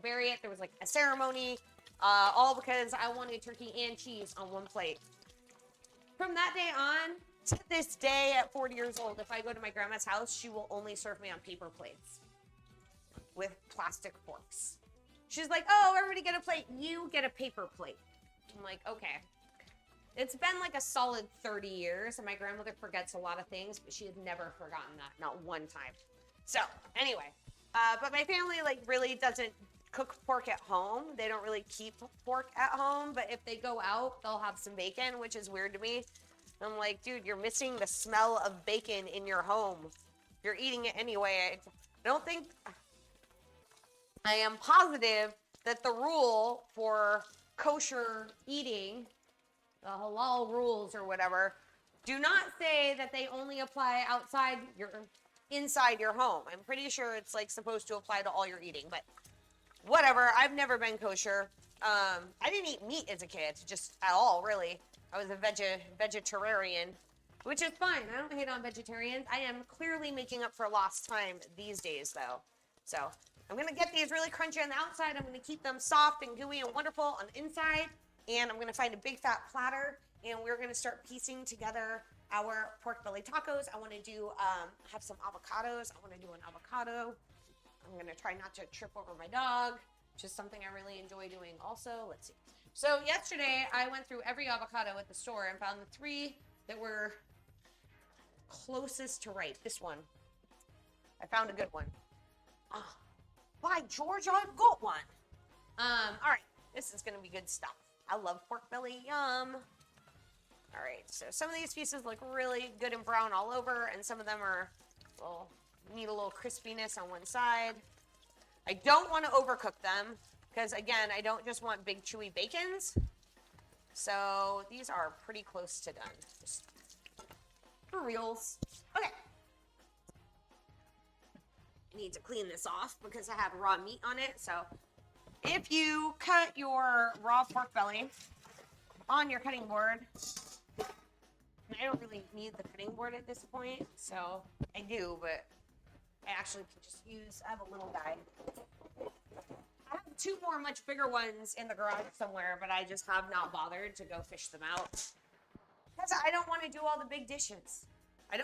bury it. There was like a ceremony, all because I wanted turkey and cheese on one plate. From that day on to this day at 40 years old, if I go to my grandma's house, she will only serve me on paper plates with plastic forks. She's like, oh, everybody get a plate. You get a paper plate. I'm like, okay. It's been like a solid 30 years, and my grandmother forgets a lot of things, but she has never forgotten that, not one time. So, anyway, but my family like really doesn't cook pork at home. They don't really keep pork at home, but if they go out, they'll have some bacon, which is weird to me. I'm like, dude, you're missing the smell of bacon in your home. You're eating it anyway. I don't think, I am positive that the rule for kosher eating, the halal rules or whatever, do not say that they only apply inside your home. I'm pretty sure it's like supposed to apply to all your eating, but whatever. I've never been kosher. I didn't eat meat as a kid, just at all, really. I was a vegetarian, which is fine. I don't hate on vegetarians. I am clearly making up for lost time these days, though. So I'm going to get these really crunchy on the outside. I'm going to keep them soft and gooey and wonderful on the inside. And I'm going to find a big fat platter, and we're going to start piecing together our pork belly tacos. I want to do, have some avocados. I want to do an avocado. I'm going to try not to trip over my dog, which is something I really enjoy doing also. Let's see. So yesterday, I went through every avocado at the store and found the 3 that were closest to ripe. This one. I found a good one. Oh, by George, I've got one. All right. This is going to be good stuff. I love pork belly. Yum. All right. So some of these pieces look really good and brown all over, and some of them are, well, need a little crispiness on one side. I don't want to overcook them because, again, I don't just want big chewy bacons. So these are pretty close to done. Just for reals. Okay. I need to clean this off because I have raw meat on it. So if you cut your raw pork belly on your cutting board, I don't really need the cutting board at this point. So I do, but I actually can just use, I have a little guy. I have 2 more much bigger ones in the garage somewhere, but I just have not bothered to go fish them out. Because I don't want to do all the big dishes. I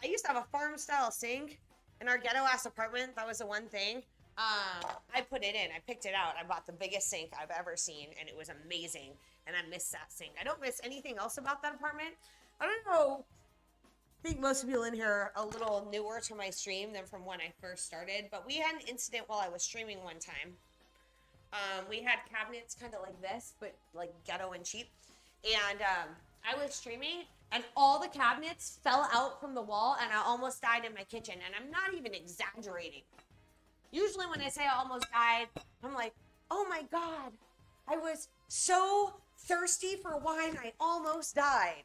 used to have a farm style sink in our ghetto ass apartment. That was the one thing. I put it in, I picked it out. I bought the biggest sink I've ever seen, and it was amazing. And I miss that sink. I don't miss anything else about that apartment. I don't know. I think most people in here are a little newer to my stream than from when I first started, but we had an incident while I was streaming one time. We had cabinets kind of like this, but like ghetto and cheap. And I was streaming, and all the cabinets fell out from the wall, and I almost died in my kitchen. And I'm not even exaggerating. Usually when I say I almost died, I'm like, oh my God, I was so thirsty for wine, I almost died.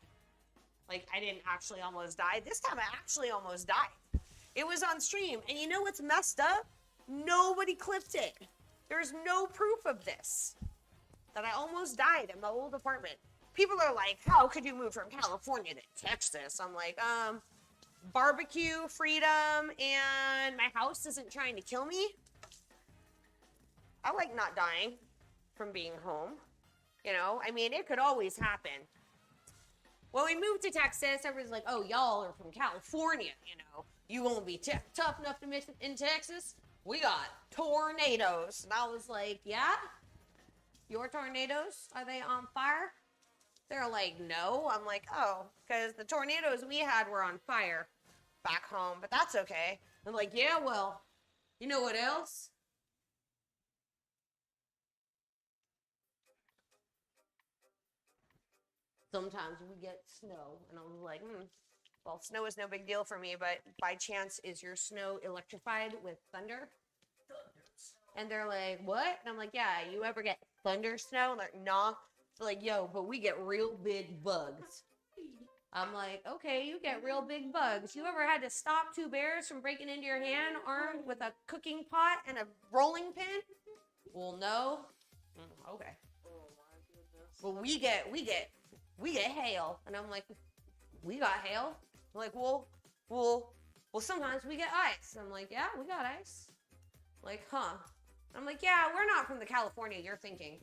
Like, I didn't actually almost die. This time I actually almost died. It was on stream. And you know what's messed up? Nobody clipped it. There's no proof of this. That I almost died in my old apartment. People are like, how could you move from California to Texas? I'm like, barbecue, freedom, and my house isn't trying to kill me. I like not dying from being home. You know, I mean, it could always happen. When we moved to Texas, everyone's like, oh, y'all are from California, you know. You won't be tough enough to miss in Texas. We got tornadoes. And I was like, yeah? Your tornadoes? Are they on fire? They're like, no. I'm like, oh, because the tornadoes we had were on fire back home, but that's okay. I'm like, yeah, well, you know what else? Sometimes we get snow. And I was like, well, snow is no big deal for me, but by chance, is your snow electrified with thunder? And they're like, what? And I'm like, yeah, you ever get thunder snow? And they're like, nah. They're like, yo, but we get real big bugs. I'm like, okay, you get real big bugs. You ever had to stop 2 bears from breaking into your hand armed with a cooking pot and a rolling pin? Well, no. Okay. But we get hail. And I'm like, we got hail? I'm like, well, sometimes we get ice. I'm like, yeah, we got ice. Like, huh. I'm like, yeah, we're not from the California you're thinking.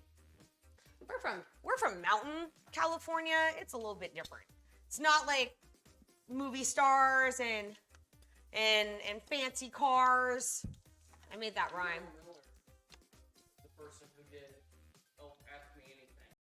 We're from mountain California. It's a little bit different. It's not like movie stars and fancy cars. I made that rhyme. The person who did